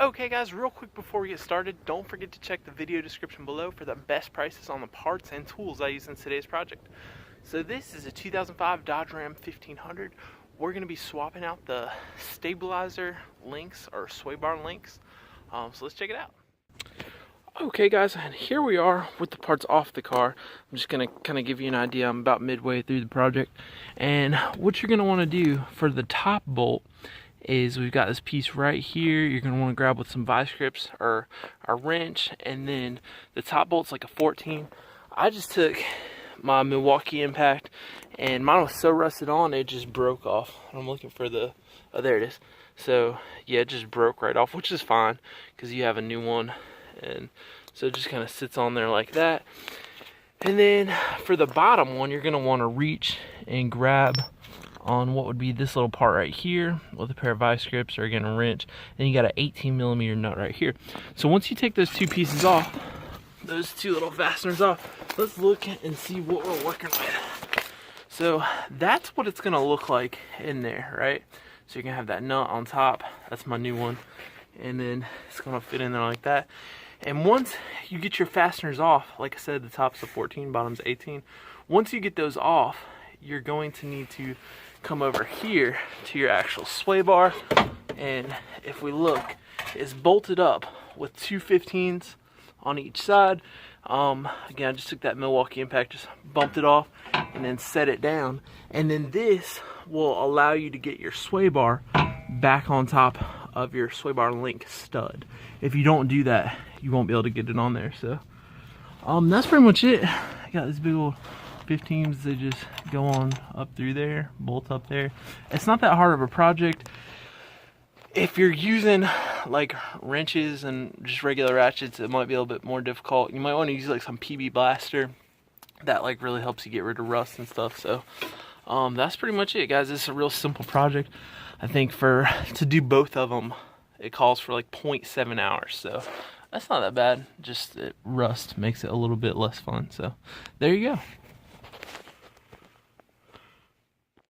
Okay guys, real quick before we get started, don't forget to check the video description below for the best prices on the parts and tools I use in today's project. So this is a 2005 Dodge Ram 1500. We're going to be swapping out the stabilizer links or sway bar links. So let's check it out. Okay guys, and here we are with the parts off the car. I'm just going to kind of give you an idea. I'm about midway through the project. And what you're going to want to do for the top bolt is we've got this piece right here. You're going to want to grab with some vice grips or a wrench, and then the top bolt's like a 14. I just took my Milwaukee impact and mine was so rusted on it just broke off. I'm looking for the, oh there it is. So yeah, it just broke right off, which is fine because you have a new one, and so it just kind of sits on there like that. And then for the bottom one, you're going to want to reach and grab on what would be this little part right here with a pair of vice grips or again a wrench. Then you got an 18mm nut right here. So once you take those two pieces off, those two little fasteners off, let's look and see what we're working with. So that's what it's gonna look like in there, right? So you're gonna have that nut on top. That's my new one, and then it's gonna fit in there like that. And once you get your fasteners off, like I said, the top's a 14, bottom's 18. Once you get those off, you're going to need to come over here to your actual sway bar, and if we look, it's bolted up with two 15s on each side. Again, I just took that Milwaukee impact, just bumped it off and then set it down, and then this will allow you to get your sway bar back on top of your sway bar link stud. If you don't do that, you won't be able to get it on there. So that's pretty much it. I got this big old 15s, they just go on up through there, bolt up there. It's not that hard of a project. If you're using like wrenches and just regular ratchets, it might be a little bit more difficult. You might want to use like some PB Blaster. That like really helps you get rid of rust and stuff. So that's pretty much it, guys. It's a real simple project. I think to do both of them, it calls for like 0.7 hours. So that's not that bad. Just rust makes it a little bit less fun. So there you go.